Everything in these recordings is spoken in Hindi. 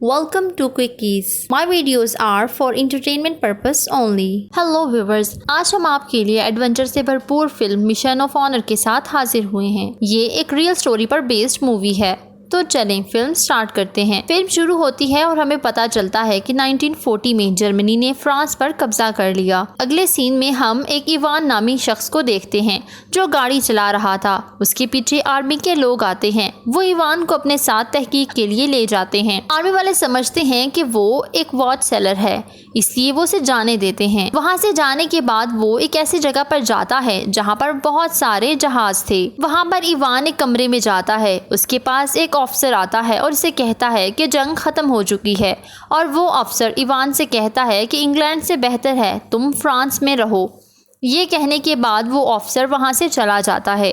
Welcome to Quickies. My videos are for entertainment purpose only. Hello viewers, आज हम आपके लिए एडवेंचर से भरपूर फिल्म मिशन ऑफ ऑनर के साथ हाजिर हुए हैं। ये एक रियल स्टोरी पर बेस्ड मूवी है। तो चलें फिल्म स्टार्ट करते हैं। फिल्म शुरू होती है और हमें पता चलता है कि 1940 में जर्मनी ने फ्रांस पर कब्जा कर लिया। अगले सीन में हम एक इवान नामी शख्स को देखते हैं जो गाड़ी चला रहा था। उसके पीछे आर्मी के लोग आते हैं। वो इवान को अपने साथ तहकीक के लिए ले जाते हैं। आर्मी वाले समझते हैं कि वो एक वॉच सेलर है, इसलिए वो उसे जाने देते हैं। वहाँ से जाने के बाद वो एक ऐसी जगह पर जाता है जहाँ पर बहुत सारे जहाज थे। वहाँ पर इवान एक कमरे में जाता है। उसके पास एक अफसर आता है और उसे कहता है कि जंग खत्म हो चुकी है और वो अफसर इवान से कहता है कि इंग्लैंड से बेहतर है तुम फ्रांस में रहो। ये कहने के बाद वो अफसर वहाँ से चला जाता है।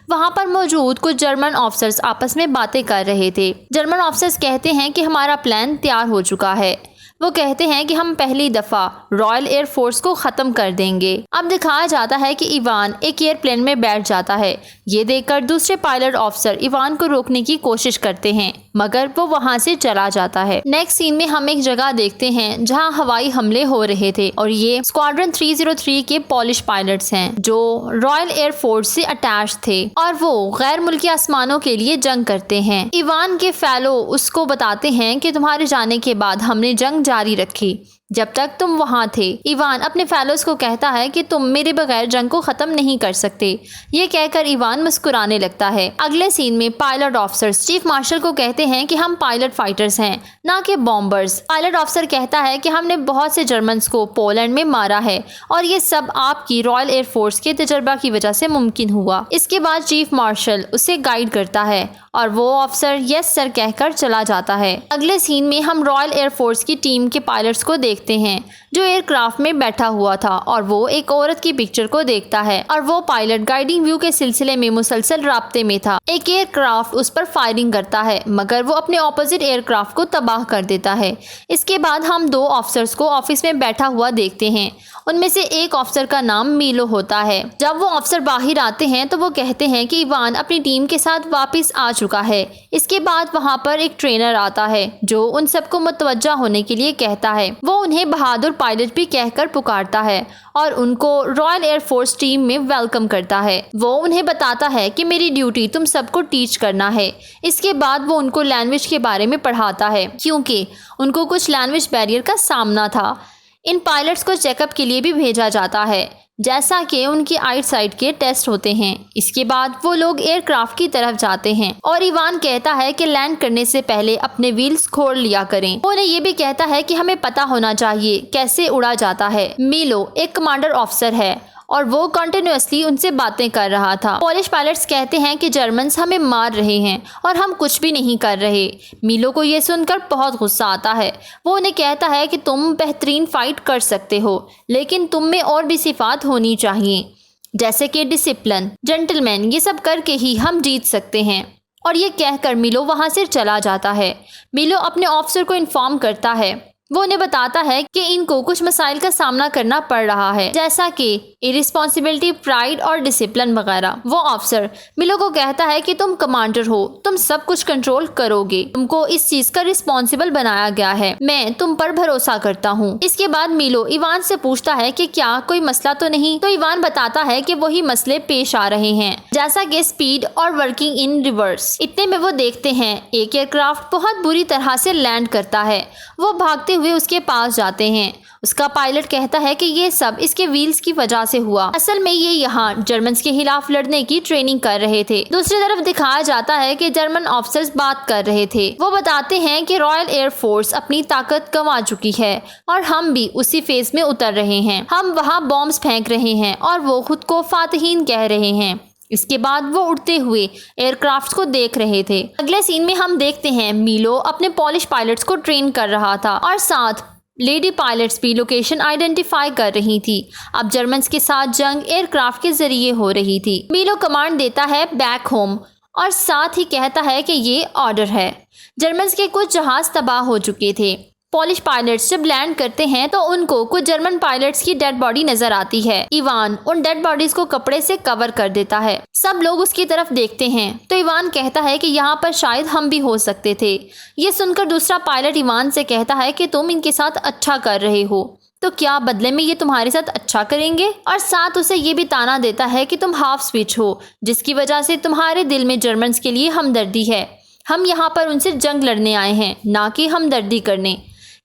वहाँ पर मौजूद कुछ जर्मन ऑफिसर्स आपस में बातें कर रहे थे। जर्मन ऑफिसर्स कहते हैं कि हमारा प्लान तैयार हो चुका है। वो कहते हैं कि हम पहली दफ़ा रॉयल एयर फोर्स को ख़त्म कर देंगे। अब दिखाया जाता है कि इवान एक एयरप्लेन में बैठ जाता है। ये देखकर दूसरे पायलट ऑफिसर इवान को रोकने की कोशिश करते हैं मगर वो वहाँ से चला जाता है। नेक्स्ट सीन में हम एक जगह देखते हैं जहाँ हवाई हमले हो रहे थे और ये स्क्वाड्रन 303 के पॉलिश पायलट्स हैं जो रॉयल एयर फोर्स से अटैच थे और वो गैर मुल्की आसमानों के लिए जंग करते हैं। इवान के फेलो उसको बताते हैं कि तुम्हारे जाने के बाद हमने जंग जारी रखी जब तक तुम वहां थे। इवान अपने फेलोज को कहता है कि तुम मेरे बगैर जंग को खत्म नहीं कर सकते। ये कहकर इवान मुस्कुराने लगता है। अगले सीन में पायलट ऑफिसर्स चीफ मार्शल को कहते हैं कि हम पायलट फाइटर्स हैं ना कि बॉम्बर्स। पायलट ऑफिसर कहता है कि हमने बहुत से जर्मन्स को पोलैंड में मारा है और ये सब आपकी रॉयल एयर फोर्स के तजर्बा की वजह से मुमकिन हुआ। इसके बाद चीफ मार्शल उसे गाइड करता है और वो ऑफिसर यस सर कहकर चला जाता है। अगले सीन में हम रॉयल एयर फोर्स की टीम के पायलट्स को देखते हैं जो एयरक्राफ्ट में बैठा हुआ था और वो एक औरत की पिक्चर को देखता है और वो पायलट गाइडिंग व्यू के सिलसिले में मुसलसल राब्ते में था। एक एयरक्राफ्ट उस पर फायरिंग करता है मगर वो अपने ऑपोजिट एयरक्राफ्ट को तबाह कर देता है। इसके बाद हम दो ऑफिसर्स को ऑफिस में बैठा हुआ देखते हैं। उनमें से एक ऑफिसर का नाम मीलो होता है। जब वो ऑफिसर बाहर आते हैं तो वो कहते हैं कि इवान अपनी टीम के साथ वापस आ चुका है। इसके बाद वहाँ पर एक ट्रेनर आता है जो उन सबको मुतवज्जा होने के लिए कहता है। वो उन्हें बहादुर पायलट भी कहकर पुकारता है और उनको रॉयल एयर फोर्स टीम में वेलकम करता है। वो उन्हें बताता है कि मेरी ड्यूटी तुम सबको टीच करना है। इसके बाद वो उनको लैंग्वेज के बारे में पढ़ाता है क्योंकि उनको कुछ लैंग्वेज बैरियर का सामना था। इन पायलट्स को चेकअप के लिए भी भेजा जाता है जैसा कि उनकी आइट साइट के टेस्ट होते हैं। इसके बाद वो लोग एयरक्राफ्ट की तरफ जाते हैं और इवान कहता है कि लैंड करने से पहले अपने व्हील्स खोल लिया करें। वो उन्हें ये भी कहता है कि हमें पता होना चाहिए कैसे उड़ा जाता है। मीलो एक कमांडर ऑफिसर है और वो कंटिन्यूअसली उनसे बातें कर रहा था। पॉलिश पायलट्स कहते हैं कि जर्मन्स हमें मार रहे हैं और हम कुछ भी नहीं कर रहे। मीलो को ये सुनकर बहुत गुस्सा आता है। वो उन्हें कहता है कि तुम बेहतरीन फाइट कर सकते हो लेकिन तुम में और भी सिफात होनी चाहिए जैसे कि डिसिप्लिन, जेंटलमैन। ये सब करके ही हम जीत सकते हैं। और ये कहकर मीलो वहाँ से चला जाता है। मीलो अपने ऑफिसर को इन्फॉर्म करता है। वो उन्हें बताता है कि इनको कुछ मसाइल का सामना करना पड़ रहा है जैसा कि इरिस्पॉन्सिबिलिटी, प्राइड और डिसिप्लिन वगैरह। वो ऑफिसर मिलो को कहता है कि तुम कमांडर हो, तुम सब कुछ कंट्रोल करोगे, तुमको इस चीज का रिस्पॉन्सिबल बनाया गया है, मैं तुम पर भरोसा करता हूँ। इसके बाद मिलो इवान से पूछता है कि क्या कोई मसला तो नहीं। तो इवान बताता है कि वही मसले पेश आ रहे हैं जैसा कि स्पीड और वर्किंग इन रिवर्स। इतने में वो देखते हैं एक एयरक्राफ्ट बहुत बुरी तरह से लैंड करता है। वो भागते हुए उसके पास जाते हैं। उसका पायलट कहता है कि ये सब इसके व्हील्स की वजह से हुआ। असल में ये यहाँ जर्मन्स के खिलाफ लड़ने की ट्रेनिंग कर रहे थे। दूसरी तरफ दिखाया जाता है कि जर्मन ऑफिसर्स बात कर रहे थे। वो बताते हैं कि रॉयल एयर फोर्स अपनी ताकत गंवा चुकी है और हम भी उसी फेज में उतर रहे हैं। हम वहाँ बॉम्ब्स फेंक रहे हैं और वो खुद को फातिहीन कह रहे हैं। इसके बाद वो उड़ते हुए एयरक्राफ्ट को देख रहे थे। अगले सीन में हम देखते हैं मीलो अपने पॉलिश पायलट्स को ट्रेन कर रहा था और साथ लेडी पायलट्स भी लोकेशन आइडेंटिफाई कर रही थी। अब जर्मन्स के साथ जंग एयरक्राफ्ट के जरिए हो रही थी। मीलो कमांड देता है बैक होम और साथ ही कहता है कि ये ऑर्डर है। जर्मन्स के कुछ जहाज तबाह हो चुके थे पोलिश पायलट्स जब लैंड करते हैं तो उनको कुछ जर्मन पायलट्स की डेड बॉडी नजर आती है। इवान उन डेड बॉडीज को कपड़े से कवर कर देता है। सब लोग उसकी तरफ देखते हैं तो इवान कहता है कि यहाँ पर शायद हम भी हो सकते थे। ये सुनकर दूसरा पायलट इवान से कहता है कि तुम इनके साथ अच्छा कर रहे हो, तो क्या बदले में ये तुम्हारे साथ अच्छा करेंगे? और साथ उसे ये भी ताना देता है कि तुम हाफ स्विच हो, जिसकी वजह से तुम्हारे दिल में जर्मन्स के लिए हमदर्दी है। हम यहाँ पर उनसे जंग लड़ने आए हैं, ना कि हमदर्दी करने।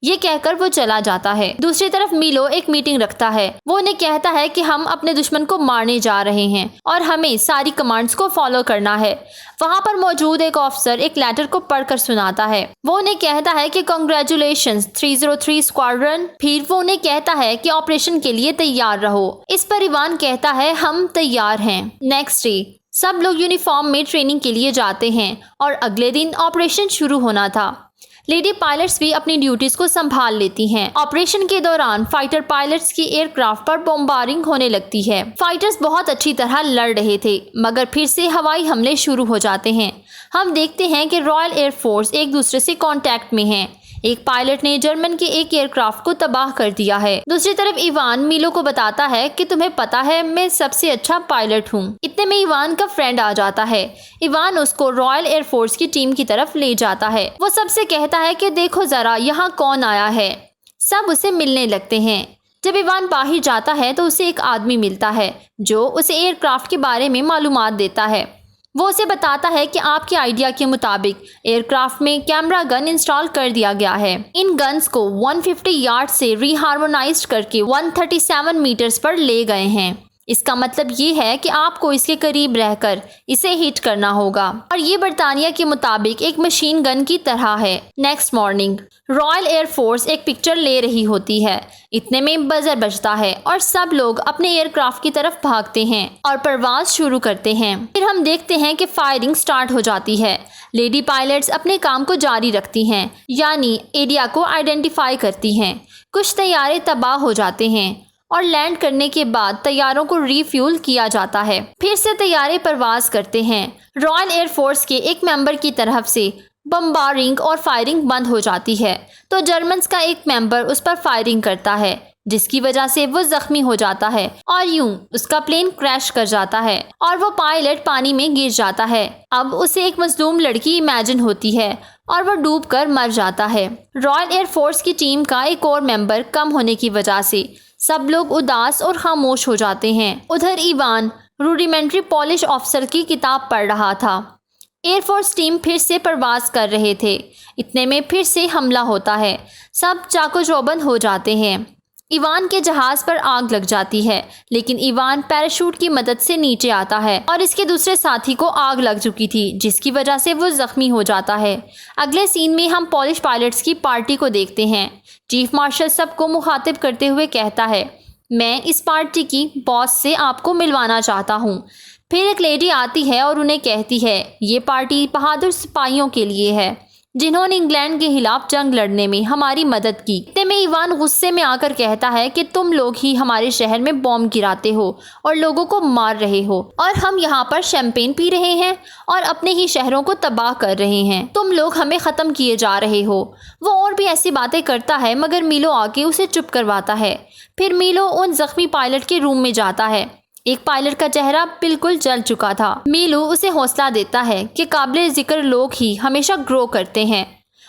ये कहकर वो चला जाता है। दूसरी तरफ मीलो एक मीटिंग रखता है। वो उन्हें कहता है कि हम अपने दुश्मन को मारने जा रहे हैं और हमें सारी कमांड्स को फॉलो करना है। वहाँ पर मौजूद एक ऑफिसर एक लेटर को पढ़कर सुनाता है। वो उन्हें कहता है कि कांग्रेचुलेशंस 303 स्क्वाड्रन। फिर वो उन्हें कहता है कि ऑपरेशन के लिए तैयार रहो। इस पर इवान कहता है हम तैयार हैं। नेक्स्ट डे सब लोग यूनिफॉर्म में ट्रेनिंग के लिए जाते हैं और अगले दिन ऑपरेशन शुरू होना था। लेडी पायलट्स भी अपनी ड्यूटीज को संभाल लेती हैं। ऑपरेशन के दौरान फाइटर पायलट्स की एयरक्राफ्ट पर बॉम्बारिंग होने लगती है। फाइटर्स बहुत अच्छी तरह लड़ रहे थे, मगर फिर से हवाई हमले शुरू हो जाते हैं। हम देखते हैं कि रॉयल एयरफोर्स एक दूसरे से कांटेक्ट में है। एक पायलट ने जर्मन के एक एयरक्राफ्ट को तबाह कर दिया है। दूसरी तरफ इवान मीलो को बताता है कि तुम्हें पता है मैं सबसे अच्छा पायलट हूँ। इतने में इवान का फ्रेंड आ जाता है। इवान उसको रॉयल एयरफोर्स की टीम की तरफ ले जाता है। वो सबसे कहता है कि देखो जरा यहाँ कौन आया है। सब उसे मिलने लगते हैं। जब इवान बाहर जाता है तो उसे एक आदमी मिलता है जो उसे एयरक्राफ्ट के बारे में मालूमात देता है। वो उसे बताता है कि आपके आइडिया के मुताबिक एयरक्राफ्ट में कैमरा गन इंस्टॉल कर दिया गया है। इन गन्स को 150 यार्ड से रीहार्मोनाइज्ड करके 137 मीटर्स पर ले गए हैं। इसका मतलब ये है कि आपको इसके करीब रहकर इसे हिट करना होगा और ये बर्तानिया के मुताबिक एक मशीन गन की तरह है। नेक्स्ट मॉर्निंग रॉयल एयरफोर्स एक पिक्चर ले रही होती है। इतने में बजर बजता है और सब लोग अपने एयरक्राफ्ट की तरफ भागते हैं और परवाज शुरू करते हैं। फिर हम देखते हैं कि फायरिंग स्टार्ट हो जाती है। लेडी पायलट्स अपने काम को जारी रखती हैं, यानी एरिया को आइडेंटिफाई करती हैं। कुछ तैयारे तबाह हो जाते हैं और लैंड करने के बाद तैयारों को रीफ्यूल किया जाता है। फिर से तैयारे परवाज करते हैं। रॉयल एयरफोर्स के एक मेंबर की तरफ से बम्बारिंग और फायरिंग बंद हो जाती है तो जर्मन्स का एक मेंबर उस पर फायरिंग करता है, जिसकी वजह से वो जख्मी हो जाता है और यूं उसका प्लेन क्रैश कर जाता है और वो पायलट पानी में गिर जाता है। अब उसे एक मजलूम लड़की इमेजिन होती है और वो डूबकर मर जाता है। रॉयल एयरफोर्स की टीम का एक और मेंबर कम होने की वजह से सब लोग उदास और खामोश हो जाते हैं। उधर इवान रूडिमेंट्री पॉलिश ऑफिसर की किताब पढ़ रहा था। एयरफोर्स टीम फिर से परवाज कर रहे थे। इतने में फिर से हमला होता है। सब चाको चौबंद हो जाते हैं। इवान के जहाज पर आग लग जाती है, लेकिन इवान पैराशूट की मदद से नीचे आता है और इसके दूसरे साथी को आग लग चुकी थी, जिसकी वजह से वो जख्मी हो जाता है। अगले सीन में हम पॉलिश पायलट्स की पार्टी को देखते हैं। चीफ मार्शल सबको मुखातिब करते हुए कहता है, मैं इस पार्टी की बॉस से आपको मिलवाना चाहता हूँ। फिर एक लेडी आती है और उन्हें कहती है, ये पार्टी बहादुर सिपाहियों के लिए है जिन्होंने इंग्लैंड के खिलाफ जंग लड़ने में हमारी मदद की। इतने में इवान गुस्से में आकर कहता है कि तुम लोग ही हमारे शहर में बॉम्ब गिराते हो और लोगों को मार रहे हो और हम यहाँ पर शैंपेन पी रहे हैं और अपने ही शहरों को तबाह कर रहे हैं। तुम लोग हमें ख़त्म किए जा रहे हो। वो और भी ऐसी बातें करता है, मगर मीलो आके उसे चुप करवाता है। फिर मीलो उन जख्मी पायलट के रूम में जाता है। एक पायलट का चेहरा बिल्कुल जल चुका था। मीलू उसे हौसला देता है कि काबिल जिक्र लोग ही हमेशा ग्रो करते हैं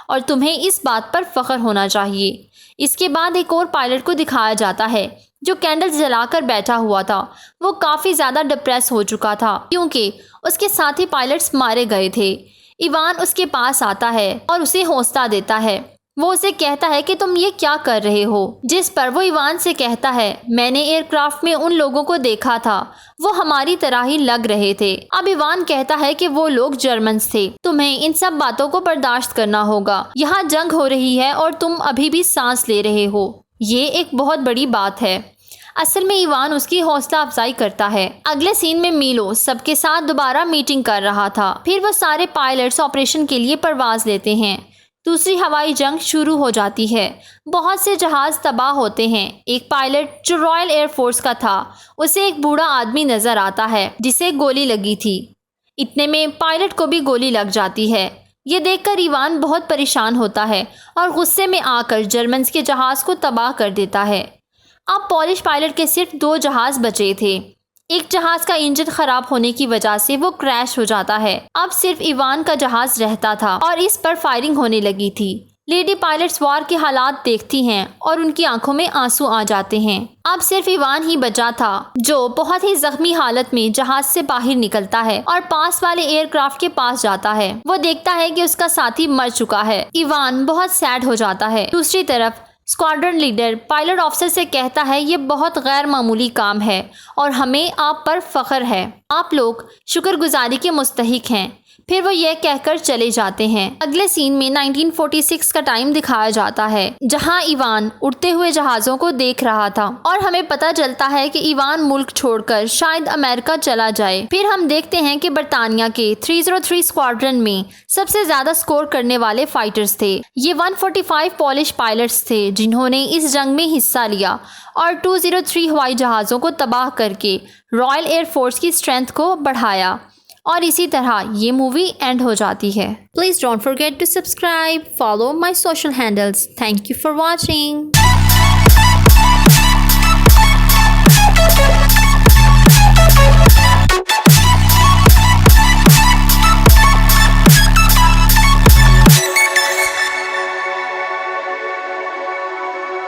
और तुम्हें इस बात पर फख्र होना चाहिए। इसके बाद एक और पायलट को दिखाया जाता है जो कैंडल्स जलाकर बैठा हुआ था। वो काफ़ी ज़्यादा डिप्रेस हो चुका था क्योंकि उसके साथी पायलट्स मारे गए थे। इवान उसके पास आता है और उसे हौसला देता है। वो उसे कहता है कि तुम ये क्या कर रहे हो, जिस पर वो इवान से कहता है, मैंने एयरक्राफ्ट में उन लोगों को देखा था, वो हमारी तरह ही लग रहे थे। अब इवान कहता है कि वो लोग जर्मन्स थे। तुम्हें इन सब बातों को बर्दाश्त करना होगा। यहाँ जंग हो रही है और तुम अभी भी सांस ले रहे हो। ये एक बहुत बड़ी बात है। असल में इवान उसकी हौसला अफजाई करता है। अगले सीन में मीलो सबके साथ दोबारा मीटिंग कर रहा था। फिर वो सारे पायलट्स ऑपरेशन के लिए परवाज लेते हैं। दूसरी हवाई जंग शुरू हो जाती है। बहुत से जहाज तबाह होते हैं। एक पायलट जो रॉयल एयरफोर्स का था, उसे एक बूढ़ा आदमी नजर आता है जिसे गोली लगी थी। इतने में पायलट को भी गोली लग जाती है। ये देखकर इवान बहुत परेशान होता है और गुस्से में आकर जर्मन्स के जहाज को तबाह कर देता है। अब पॉलिश पायलट के सिर्फ 2 जहाज बचे थे। एक जहाज का इंजन खराब होने की वजह से वो क्रैश हो जाता है। अब सिर्फ इवान का जहाज रहता था और इस पर फायरिंग होने लगी थी। लेडी पायलट्स वार के हालात देखती हैं और उनकी आंखों में आंसू आ जाते हैं। अब सिर्फ इवान ही बचा था जो बहुत ही जख्मी हालत में जहाज से बाहर निकलता है और पास वाले एयरक्राफ्ट के पास जाता है। वो देखता है कि उसका साथी मर चुका है। इवान बहुत सैड हो जाता है। दूसरी तरफ स्क्वाड्रन लीडर पायलट ऑफिसर से कहता है ये बहुत गैर मामूली काम है और हमें आप पर फख्र है। आप लोग शुक्रगुजारी के मुस्तहिक हैं। फिर वो ये कहकर चले जाते हैं। अगले सीन में 1946 का टाइम दिखाया जाता है जहां इवान उड़ते हुए जहाज़ों को देख रहा था और हमें पता चलता है कि इवान मुल्क छोड़कर शायद अमेरिका चला जाए। फिर हम देखते हैं कि बरतानिया के 303 स्क्वाड्रन में सबसे ज्यादा स्कोर करने वाले फाइटर्स थे। ये 145 पॉलिश पायलट्स थे जिन्होंने इस जंग में हिस्सा लिया और 203 हवाई जहाज़ों को तबाह करके रॉयल एयरफोर्स की स्ट्रेंथ को बढ़ाया। और इसी तरह ये मूवी एंड हो जाती है। Please don't forget to subscribe, follow my social handles. Thank you for watching.